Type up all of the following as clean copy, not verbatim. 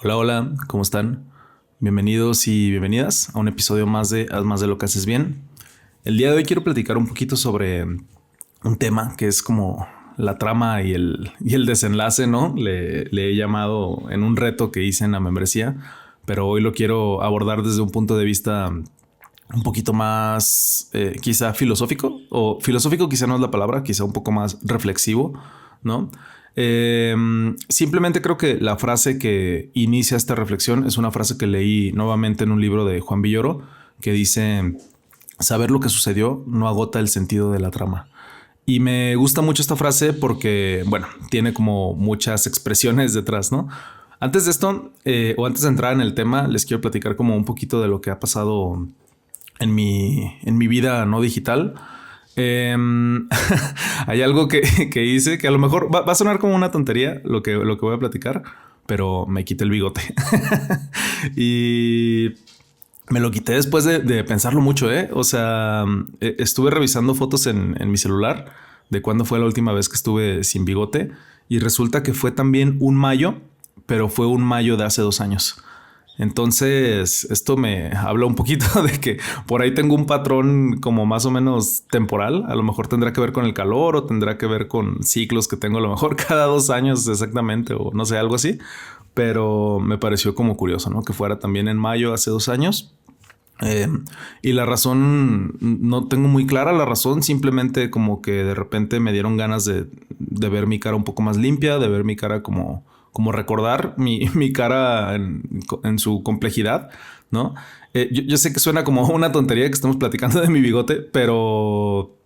Hola, hola, ¿cómo están? Bienvenidos y bienvenidas a un episodio más de Haz más de lo que haces bien. El día de hoy quiero platicar un poquito sobre un tema que es como la trama y el desenlace, ¿no? Le he llamado en un reto que hice en la membresía, pero hoy lo quiero abordar desde un punto de vista un poquito más quizá filosófico, o filosófico quizá no es la palabra, quizá un poco más reflexivo, ¿no? Eh, Simplemente creo que la frase que inicia esta reflexión es una frase que leí nuevamente en un libro de Juan Villoro que dice: saber lo que sucedió no agota el sentido de la trama. Y me gusta mucho esta frase porque, bueno, tiene como muchas expresiones detrás, ¿no? Antes de esto, o antes de entrar en el tema, les quiero platicar como un poquito de lo que ha pasado en mi vida no digital. Eh, Hay algo que hice que a lo mejor va a sonar como una tontería lo que voy a platicar, pero me quité el bigote. Y me lo quité después de pensarlo mucho, ¿eh? O sea, estuve revisando fotos en mi celular de cuándo fue la última vez que estuve sin bigote y resulta que fue también un mayo, pero fue un mayo de hace 2 años. Entonces, esto me habla un poquito de que por ahí tengo un patrón como más o menos temporal. A lo mejor tendrá que ver con el calor o tendrá que ver con ciclos que tengo a lo mejor cada 2 años exactamente o no sé, algo así. Pero me pareció como curioso, ¿no? Que fuera también en mayo hace 2 años. Eh, y la razón, no tengo muy clara la razón, simplemente como que de repente me dieron ganas de ver mi cara un poco más limpia, de ver mi cara como recordar mi cara en su complejidad, ¿no? Yo sé que suena como una tontería que estamos platicando de mi bigote, pero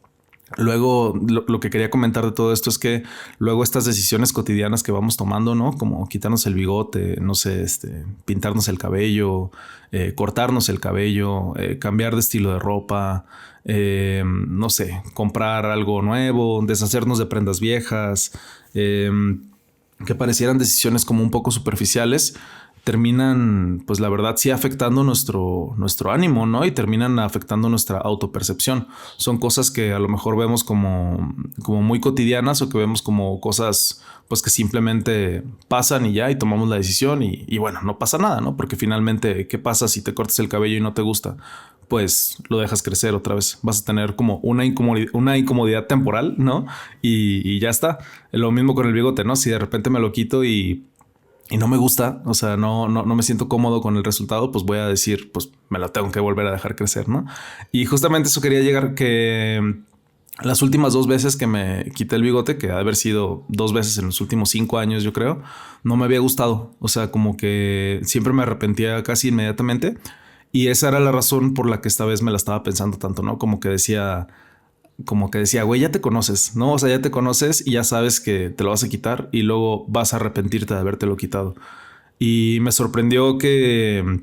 luego lo que quería comentar de todo esto es que luego estas decisiones cotidianas que vamos tomando, ¿no? Como quitarnos el bigote, no sé, pintarnos el cabello, cortarnos el cabello, cambiar de estilo de ropa, no sé, comprar algo nuevo, deshacernos de prendas viejas, eh, que parecieran decisiones como un poco superficiales, terminan, pues la verdad, sí afectando nuestro ánimo, ¿no? Y terminan afectando nuestra autopercepción. Son cosas que a lo mejor vemos como muy cotidianas o que vemos como cosas, pues que simplemente pasan y ya, y tomamos la decisión y bueno, no pasa nada, ¿no? Porque finalmente, ¿qué pasa si te cortas el cabello y no te gusta? Pues lo dejas crecer otra vez. Vas a tener como una incomodidad temporal, ¿no? Y ya está. Lo mismo con el bigote, ¿no? Si de repente me lo quito y no me gusta, o sea, no me siento cómodo con el resultado, pues voy a decir, pues me lo tengo que volver a dejar crecer, ¿no? Y justamente eso quería llegar, que las últimas 2 veces que me quité el bigote, que ha de haber sido 2 veces en los últimos 5 años, yo creo, no me había gustado. O sea, como que siempre me arrepentía casi inmediatamente. Y esa era la razón por la que esta vez me la estaba pensando tanto, ¿no? Como que decía, güey, ya te conoces, ¿no? O sea, ya te conoces y ya sabes que te lo vas a quitar y luego vas a arrepentirte de habértelo quitado. Y me sorprendió que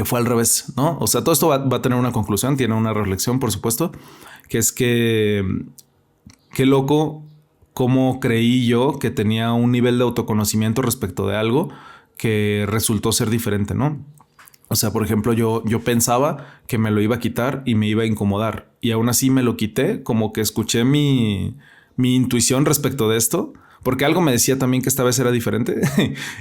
fue al revés, ¿no? O sea, todo esto va a tener una conclusión, tiene una reflexión, por supuesto, que es que qué loco cómo creí yo que tenía un nivel de autoconocimiento respecto de algo que resultó ser diferente, ¿no? O sea, por ejemplo, yo pensaba que me lo iba a quitar y me iba a incomodar. Y aún así me lo quité, como que escuché mi intuición respecto de esto, porque algo me decía también que esta vez era diferente.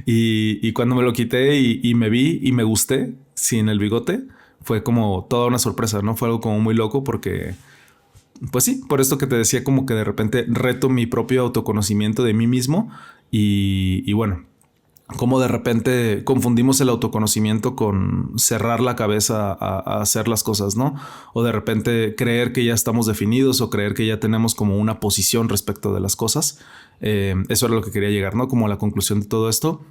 Y cuando me lo quité y me vi y me gusté sin el bigote, fue como toda una sorpresa, ¿no? Fue algo como muy loco porque, pues sí, por esto que te decía, como que de repente reto mi propio autoconocimiento de mí mismo y bueno, como de repente confundimos el autoconocimiento con cerrar la cabeza a hacer las cosas, ¿no? O de repente creer que ya estamos definidos o creer que ya tenemos como una posición respecto de las cosas. Eso era lo que quería llegar, ¿no? Como a la conclusión de todo esto.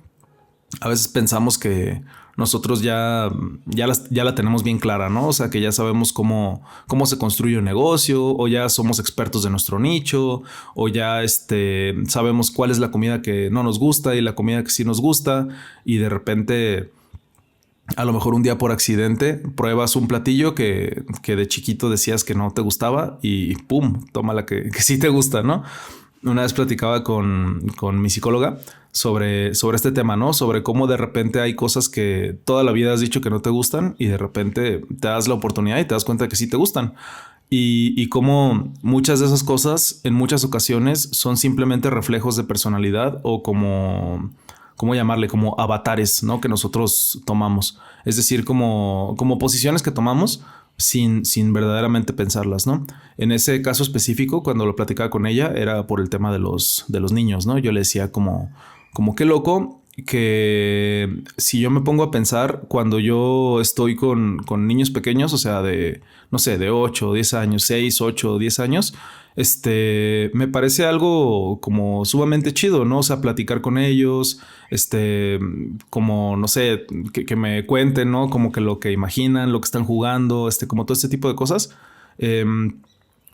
A veces pensamos que nosotros ya la tenemos bien clara, ¿no? O sea, que ya sabemos cómo se construye un negocio, o ya somos expertos de nuestro nicho, o ya sabemos cuál es la comida que no nos gusta y la comida que sí nos gusta, y de repente, a lo mejor un día por accidente, pruebas un platillo que de chiquito decías que no te gustaba y pum, toma la que sí te gusta, ¿no? Una vez platicaba con mi psicóloga sobre este tema, ¿no? Sobre cómo de repente hay cosas que toda la vida has dicho que no te gustan y de repente te das la oportunidad y te das cuenta que sí te gustan. Y cómo muchas de esas cosas en muchas ocasiones son simplemente reflejos de personalidad o ¿cómo llamarle? Como avatares, ¿no? Que nosotros tomamos. Es decir, como posiciones que tomamos sin verdaderamente pensarlas, ¿no? En ese caso específico, cuando lo platicaba con ella, era por el tema de los niños, ¿no? Yo le decía como qué loco que si yo me pongo a pensar cuando yo estoy con niños pequeños, o sea, de, no sé, de 8, 10 años, 6, 8, 10 años, me parece algo como sumamente chido, ¿no? O sea, platicar con ellos, como, no sé, que me cuenten, ¿no? Como que lo que imaginan, lo que están jugando, como todo este tipo de cosas.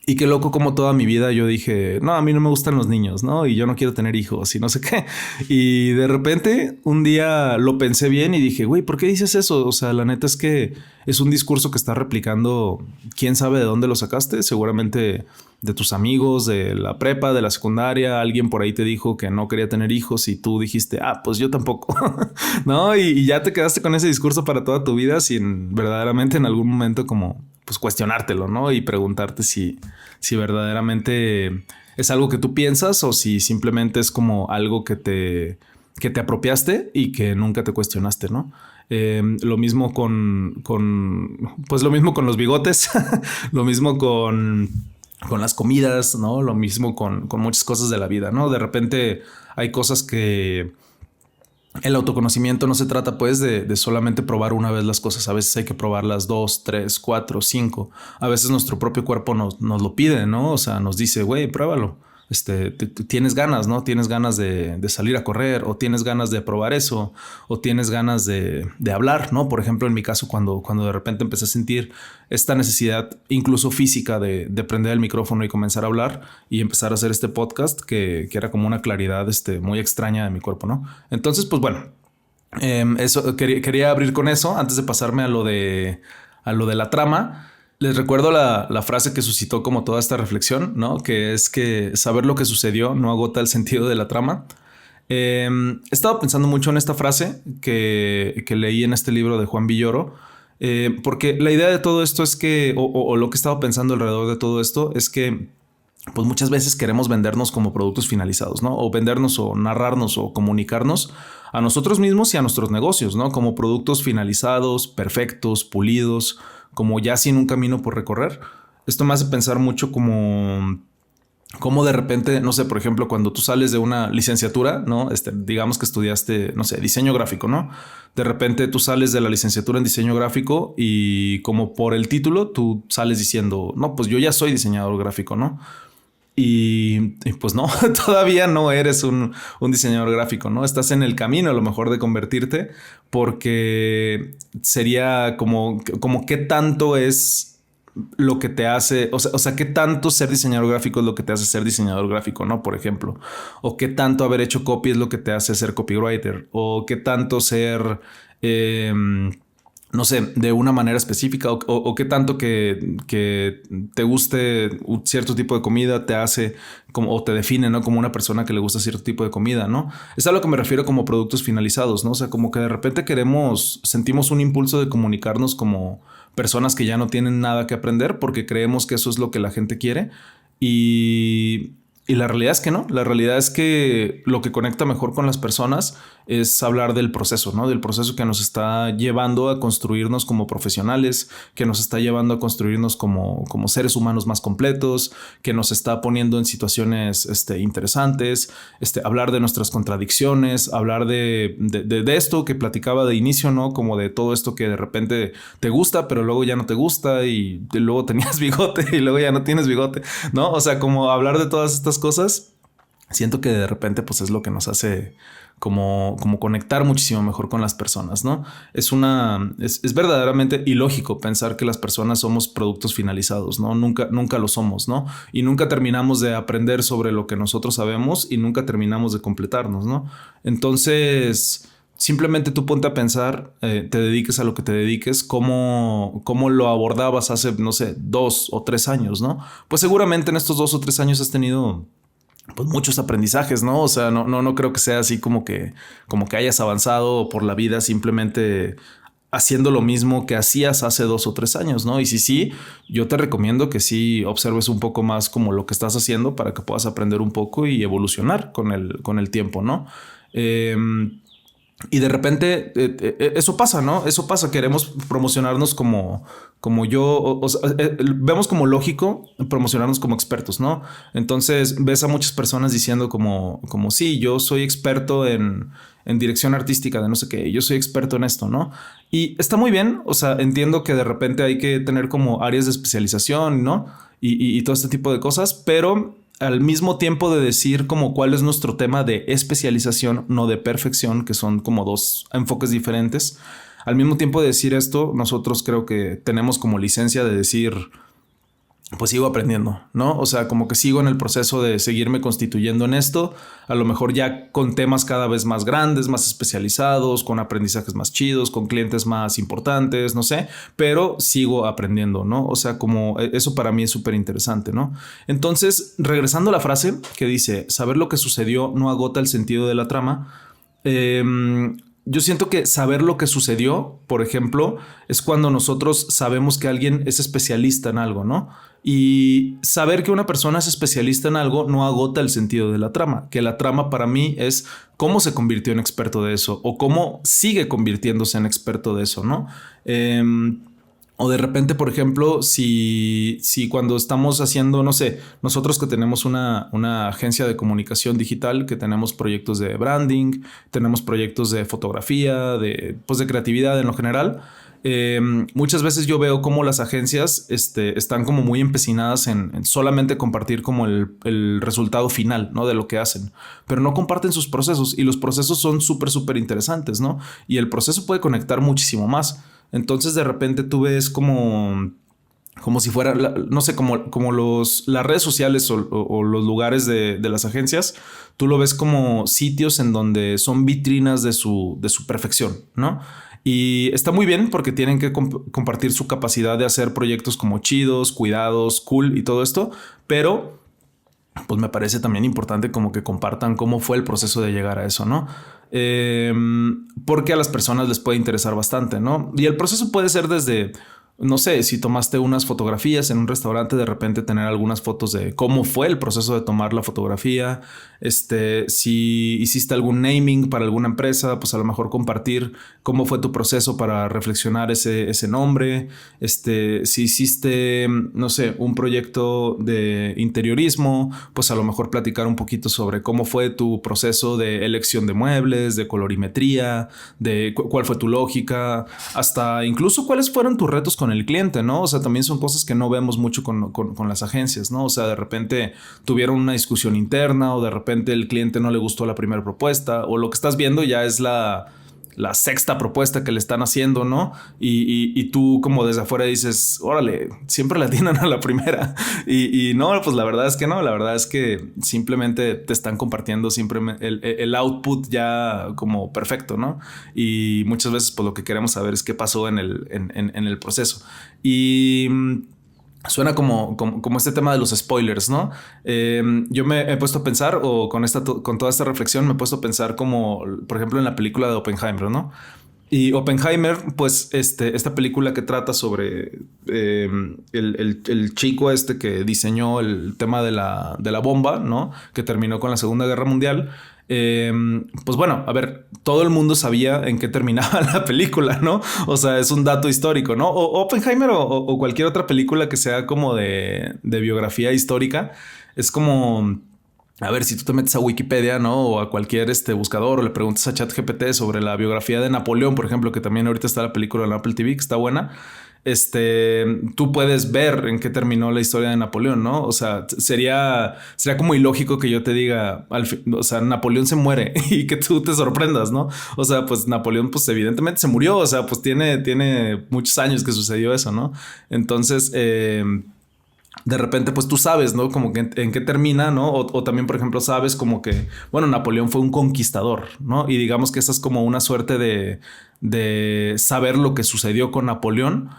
Y qué loco como toda mi vida yo dije, no, a mí no me gustan los niños, ¿no? Y yo no quiero tener hijos y no sé qué. Y de repente un día lo pensé bien y dije, güey, ¿por qué dices eso? O sea, la neta es que es un discurso que está replicando, quién sabe de dónde lo sacaste, seguramente de tus amigos, de la prepa, de la secundaria, alguien por ahí te dijo que no quería tener hijos y tú dijiste, pues yo tampoco, ¿no? Y ya te quedaste con ese discurso para toda tu vida sin verdaderamente en algún momento como pues cuestionártelo, ¿no? Y preguntarte si verdaderamente es algo que tú piensas o si simplemente es como algo que te apropiaste y que nunca te cuestionaste, ¿no? Lo mismo pues lo mismo con los bigotes, lo mismo con las comidas, ¿no? Lo mismo con muchas cosas de la vida, ¿no? De repente hay cosas que el autoconocimiento no se trata pues de solamente probar una vez las cosas. A veces hay que probarlas 2, 3, 4, 5. A veces nuestro propio cuerpo nos lo pide, ¿no? O sea, nos dice, güey, pruébalo. Tienes ganas, ¿no? Tienes ganas de salir a correr o tienes ganas de probar eso o tienes ganas de hablar, ¿no? Por ejemplo, en mi caso, cuando de repente empecé a sentir esta necesidad incluso física de prender el micrófono y comenzar a hablar y empezar a hacer este podcast que era como una claridad muy extraña de mi cuerpo, ¿no? Entonces, pues bueno, eso quería abrir con eso antes de pasarme a lo de la trama. Les recuerdo la frase que suscitó como toda esta reflexión, ¿no? Que es que saber lo que sucedió no agota el sentido de la trama. He estado pensando mucho en esta frase que leí en este libro de Juan Villoro, porque la idea de todo esto es que, o lo que he estado pensando alrededor de todo esto es que pues muchas veces queremos vendernos como productos finalizados, ¿no? O vendernos o narrarnos o comunicarnos a nosotros mismos y a nuestros negocios, ¿no? Como productos finalizados, perfectos, pulidos, como ya sin un camino por recorrer. Esto me hace pensar mucho como de repente, no sé, por ejemplo, cuando tú sales de una licenciatura, ¿no? Digamos que estudiaste, no sé, diseño gráfico, ¿no? De repente tú sales de la licenciatura en diseño gráfico y como por el título tú sales diciendo, no, pues yo ya soy diseñador gráfico, ¿no? Y pues no, todavía no eres un diseñador gráfico, ¿no? Estás en el camino a lo mejor de convertirte porque sería como qué tanto es lo que te hace, o sea, qué tanto ser diseñador gráfico es lo que te hace ser diseñador gráfico, ¿no? Por ejemplo, o qué tanto haber hecho copy es lo que te hace ser copywriter, o qué tanto ser... no sé, de una manera específica o qué tanto que te guste un cierto tipo de comida te hace como o te define, ¿no? Como una persona que le gusta cierto tipo de comida, ¿no? Es a lo que me refiero como productos finalizados, ¿no? O sea, como que de repente sentimos un impulso de comunicarnos como personas que ya no tienen nada que aprender porque creemos que eso es lo que la gente quiere y la realidad es que no, la realidad es que lo que conecta mejor con las personas es hablar del proceso, ¿no? Del proceso que nos está llevando a construirnos como profesionales, que nos está llevando a construirnos como seres humanos más completos, que nos está poniendo en situaciones interesantes, hablar de nuestras contradicciones, hablar de esto que platicaba de inicio, ¿no? Como de todo esto que de repente te gusta, pero luego ya no te gusta y luego tenías bigote y luego ya no tienes bigote, ¿no? O sea, como hablar de todas estas cosas, siento que de repente pues es lo que nos hace como conectar muchísimo mejor con las personas, ¿no? Es verdaderamente ilógico pensar que las personas somos productos finalizados, ¿no? Nunca lo somos, ¿no? Y nunca terminamos de aprender sobre lo que nosotros sabemos y nunca terminamos de completarnos, ¿no? Entonces, simplemente tú ponte a pensar, te dediques a lo que te dediques, cómo lo abordabas hace, no sé, 2 o 3 años, ¿no? Pues seguramente en estos 2 o 3 años has tenido pues muchos aprendizajes, ¿no? O sea, no creo que sea así como que hayas avanzado por la vida simplemente haciendo lo mismo que hacías hace 2 o 3 años, ¿no? Y sí, yo te recomiendo que sí observes un poco más como lo que estás haciendo para que puedas aprender un poco y evolucionar con el tiempo, ¿no? Y de repente eso pasa, ¿no? Eso pasa, queremos promocionarnos como yo, o sea, vemos como lógico promocionarnos como expertos, ¿no? Entonces ves a muchas personas diciendo como sí, yo soy experto en dirección artística de no sé qué, yo soy experto en esto, ¿no? Y está muy bien, o sea, entiendo que de repente hay que tener como áreas de especialización, ¿no? Y todo este tipo de cosas, pero al mismo tiempo de decir como cuál es nuestro tema de especialización, no de perfección, que son como dos enfoques diferentes. Al mismo tiempo de decir esto, nosotros creo que tenemos como licencia de decir, pues sigo aprendiendo, ¿no? O sea, como que sigo en el proceso de seguirme constituyendo en esto, a lo mejor ya con temas cada vez más grandes, más especializados, con aprendizajes más chidos, con clientes más importantes, no sé, pero sigo aprendiendo, ¿no? O sea, como eso para mí es súper interesante, ¿no? Entonces, regresando a la frase que dice, saber lo que sucedió no agota el sentido de la trama, eh, yo siento que saber lo que sucedió, por ejemplo, es cuando nosotros sabemos que alguien es especialista en algo, ¿no? Y saber que una persona es especialista en algo no agota el sentido de la trama, que la trama para mí es cómo se convirtió en experto de eso o cómo sigue convirtiéndose en experto de eso, ¿no? O de repente, por ejemplo, si cuando estamos haciendo, no sé, nosotros que tenemos una agencia de comunicación digital, que tenemos proyectos de branding, tenemos proyectos de fotografía, pues de creatividad en lo general, muchas veces yo veo cómo las agencias están como muy empecinadas en solamente compartir como el resultado final, ¿no? De lo que hacen, pero no comparten sus procesos y los procesos son súper, súper interesantes, ¿no? Y el proceso puede conectar muchísimo más. Entonces de repente tú ves como si fuera, no sé, como las redes sociales o los lugares de las agencias, tú lo ves como sitios en donde son vitrinas de su perfección, ¿no? Y está muy bien porque tienen que compartir su capacidad de hacer proyectos como chidos, cuidados, cool y todo esto, pero pues me parece también importante como que compartan cómo fue el proceso de llegar a eso, ¿no? Porque a las personas les puede interesar bastante, ¿no? Y el proceso puede ser desde, no sé, si tomaste unas fotografías en un restaurante, de repente tener algunas fotos de cómo fue el proceso de tomar la fotografía. Si hiciste algún naming para alguna empresa, pues a lo mejor compartir cómo fue tu proceso para reflexionar ese nombre. Si hiciste, no sé, un proyecto de interiorismo, pues a lo mejor platicar un poquito sobre cómo fue tu proceso de elección de muebles, de colorimetría, de cuál fue tu lógica, hasta incluso cuáles fueron tus retos con el cliente, ¿no? O sea, también son cosas que no vemos mucho con las agencias, ¿no? O sea, de repente tuvieron una discusión interna o de repente el cliente no le gustó la primera propuesta o lo que estás viendo ya es la sexta propuesta que le están haciendo, ¿no? Y tú como desde afuera dices, órale, siempre le atinan a la primera. Y no, pues la verdad es que no, la verdad es que simplemente te están compartiendo siempre el output ya como perfecto, ¿no? Y muchas veces pues lo que queremos saber es qué pasó en el proceso. Y suena como este tema de los spoilers, ¿no? Yo me he puesto a pensar, o con toda esta reflexión, me he puesto a pensar como, por ejemplo, en la película de Oppenheimer, ¿no? Y Oppenheimer, pues, esta película que trata sobre el chico que diseñó el tema de la bomba, ¿no? Que terminó con la Segunda Guerra Mundial. Pues bueno, a ver, todo el mundo sabía en qué terminaba la película, ¿no? O sea, es un dato histórico, ¿no? O Oppenheimer o cualquier otra película que sea como de biografía histórica, es como... A ver, si tú te metes a Wikipedia, ¿no? O a cualquier buscador o le preguntas a ChatGPT sobre la biografía de Napoleón, por ejemplo, que también ahorita está la película en Apple TV, que está buena. Tú puedes ver en qué terminó la historia de Napoleón, ¿no? O sea, sería como ilógico que yo te diga, o sea, Napoleón se muere y que tú te sorprendas, ¿no? O sea, pues Napoleón, pues evidentemente se murió, o sea, pues tiene muchos años que sucedió eso, ¿no? Entonces, de repente, pues tú sabes, ¿no? Como que en qué termina, ¿no? O también, por ejemplo, sabes como que, bueno, Napoleón fue un conquistador, ¿no? Y digamos que esa es como una suerte de saber lo que sucedió con Napoleón,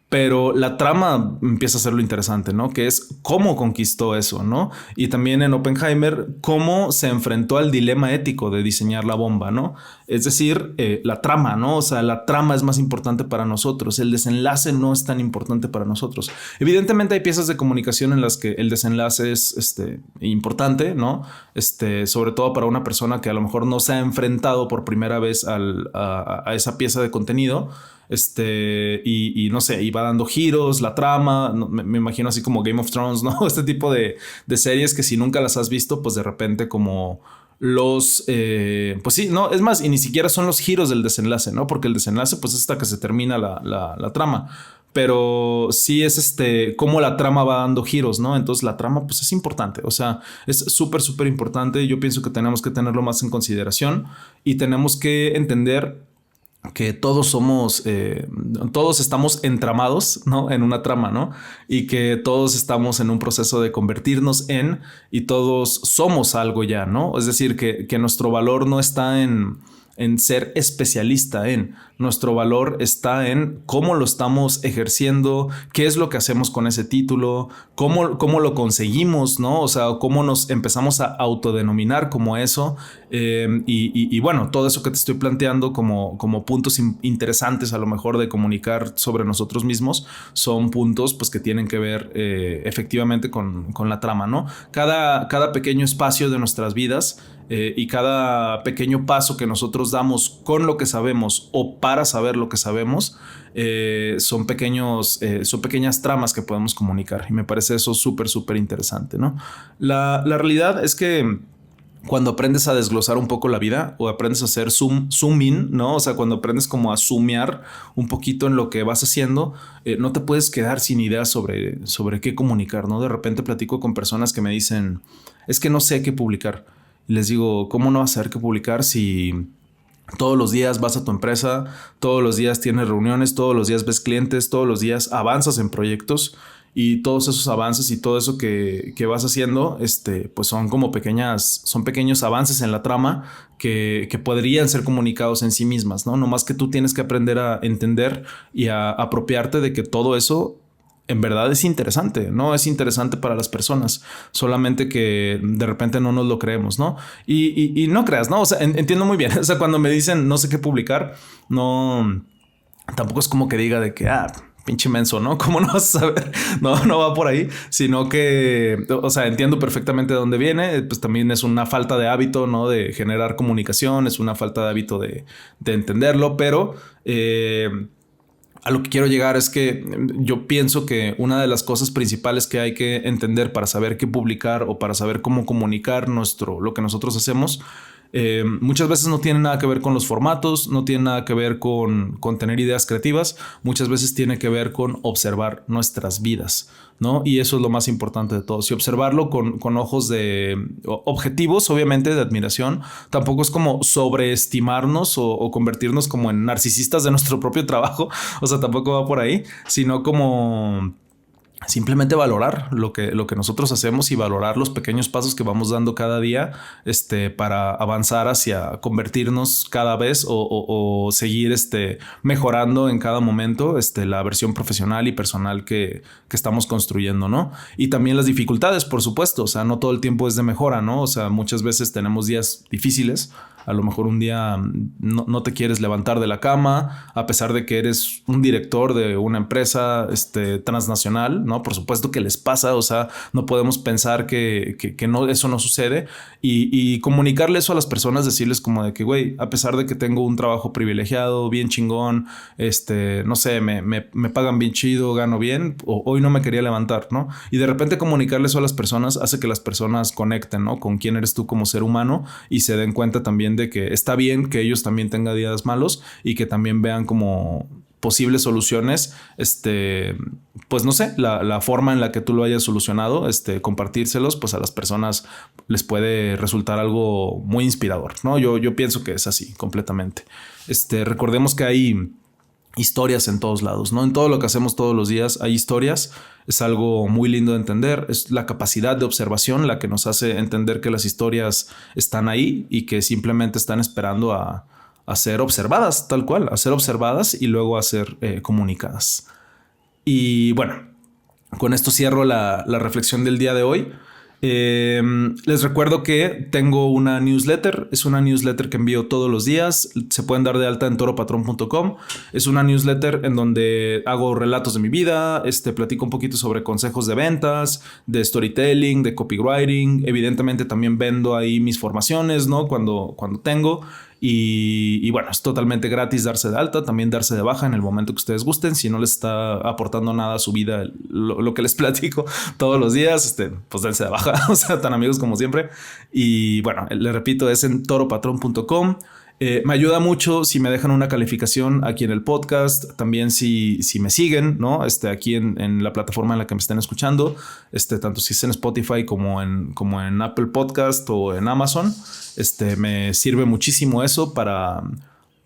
pero la trama empieza a ser lo interesante, ¿no? Que es cómo conquistó eso, ¿no? Y también en Oppenheimer, cómo se enfrentó al dilema ético de diseñar la bomba, ¿no? Es decir, la trama, ¿no? O sea, la trama es más importante para nosotros. El desenlace no es tan importante para nosotros. Evidentemente hay piezas de comunicación en las que el desenlace es importante, ¿no? Sobre todo para una persona que a lo mejor no se ha enfrentado por primera vez a esa pieza de contenido. Y no sé, y va dando giros, la trama, no, me imagino así como Game of Thrones, ¿no? Este tipo de series que si nunca las has visto, pues de repente como pues sí, no, es más, y ni siquiera son los giros del desenlace, ¿no? Porque el desenlace pues es hasta que se termina la trama. Pero sí es cómo la trama va dando giros, ¿no? Entonces la trama pues es importante, o sea, es súper, súper importante. Yo pienso que tenemos que tenerlo más en consideración y tenemos que entender que todos estamos entramados, ¿no? En una trama, ¿no? Y que todos estamos en un proceso de convertirnos y todos somos algo ya, ¿no? Es decir, que nuestro valor no está en ser especialista nuestro valor está en cómo lo estamos ejerciendo, qué es lo que hacemos con ese título, cómo lo conseguimos, ¿no? O sea, cómo nos empezamos a autodenominar como eso. Y bueno, todo eso que te estoy planteando como puntos interesantes a lo mejor de comunicar sobre nosotros mismos son puntos pues que tienen que ver efectivamente con la trama, ¿no? Cada pequeño espacio de nuestras vidas y cada pequeño paso que nosotros damos con lo que sabemos o para saber lo que sabemos son pequeñas tramas que podemos comunicar y me parece eso súper, súper interesante, ¿no? La realidad es que cuando aprendes a desglosar un poco la vida o aprendes a hacer zoom in, ¿no? O sea, cuando aprendes como a zoomear un poquito en lo que vas haciendo, no te puedes quedar sin ideas sobre qué comunicar, ¿no? De repente platico con personas que me dicen, es que no sé qué publicar. Y les digo, ¿cómo no vas a saber qué publicar si todos los días vas a tu empresa, todos los días tienes reuniones, todos los días ves clientes, todos los días avanzas en proyectos? Y todos esos avances y todo eso que vas haciendo, pues son pequeños avances en la trama que podrían ser comunicados en sí mismas, ¿no? No más que tú tienes que aprender a entender y a apropiarte de que todo eso en verdad es interesante, ¿no? Es interesante para las personas, solamente que de repente no nos lo creemos, ¿no? Y no creas, ¿no? O sea, entiendo muy bien. O sea, cuando me dicen no sé qué publicar, no, tampoco es como que diga de que, pinche menso, ¿no? ¿Cómo no vas a saber? No va por ahí, sino que, o sea, entiendo perfectamente de dónde viene. Pues también es una falta de hábito, ¿no? De generar comunicación, es una falta de hábito de entenderlo, pero a lo que quiero llegar es que yo pienso que una de las cosas principales que hay que entender para saber qué publicar o para saber cómo comunicar lo que nosotros hacemos, muchas veces no tiene nada que ver con los formatos, no tiene nada que ver con tener ideas creativas, muchas veces tiene que ver con observar nuestras vidas, ¿no? Y eso es lo más importante de todo. Si observarlo con ojos de objetivos, obviamente de admiración, tampoco es como sobreestimarnos o convertirnos como en narcisistas de nuestro propio trabajo, o sea, tampoco va por ahí, sino como simplemente valorar lo que nosotros hacemos y valorar los pequeños pasos que vamos dando cada día para avanzar hacia convertirnos cada vez o seguir mejorando en cada momento la versión profesional y personal que estamos construyendo, ¿no? Y también las dificultades, por supuesto, o sea, no todo el tiempo es de mejora, ¿no? O sea, muchas veces tenemos días difíciles. A lo mejor un día no te quieres levantar de la cama, a pesar de que eres un director de una empresa transnacional, ¿no? Por supuesto que les pasa, o sea, no podemos pensar que eso no sucede y comunicarle eso a las personas, decirles como de que, güey, a pesar de que tengo un trabajo privilegiado, bien chingón, no sé, me pagan bien chido, gano bien, hoy no me quería levantar, ¿no? Y de repente comunicarle eso a las personas hace que las personas conecten, ¿no? Con quién eres tú como ser humano y se den cuenta también de que está bien que ellos también tengan días malos y que también vean como posibles soluciones, pues no sé, la forma en la que tú lo hayas solucionado, compartírselos, pues a las personas les puede resultar algo muy inspirador, ¿no? Yo pienso que es así completamente. Recordemos que hay historias en todos lados, ¿no? En todo lo que hacemos todos los días hay historias. Es algo muy lindo de entender. Es la capacidad de observación la que nos hace entender que las historias están ahí y que simplemente están esperando a ser observadas, tal cual, a ser observadas y luego a ser comunicadas. Y bueno, con esto cierro la reflexión del día de hoy. Les recuerdo que tengo una newsletter. Es una newsletter que envío todos los días. Se pueden dar de alta en toropatrón.com. Es una newsletter en donde hago relatos de mi vida, platico un poquito sobre consejos de ventas, de storytelling, de copywriting. Evidentemente también vendo ahí mis formaciones, ¿no? Cuando tengo. Y bueno, es totalmente gratis darse de alta, también darse de baja en el momento que ustedes gusten. Si no les está aportando nada a su vida lo que les platico todos los días, pues dense de baja. O sea, tan amigos como siempre. Y bueno, le repito, es en toropatrón.com. Me ayuda mucho si me dejan una calificación aquí en el podcast. También si me siguen, ¿no? Aquí en la plataforma en la que me estén escuchando, tanto si es en Spotify como en Apple Podcast o en Amazon. Me sirve muchísimo eso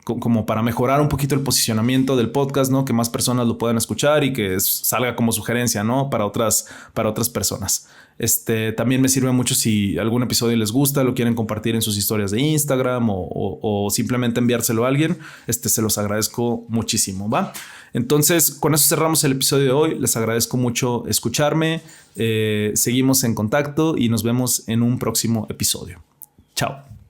como para mejorar un poquito el posicionamiento del podcast, ¿no? Que más personas lo puedan escuchar y que salga como sugerencia, ¿no? Para otras personas. También me sirve mucho si algún episodio les gusta, lo quieren compartir en sus historias de Instagram o simplemente enviárselo a alguien. Se los agradezco muchísimo, ¿va? Entonces, con eso cerramos el episodio de hoy. Les agradezco mucho escucharme. Seguimos en contacto y nos vemos en un próximo episodio. Chao.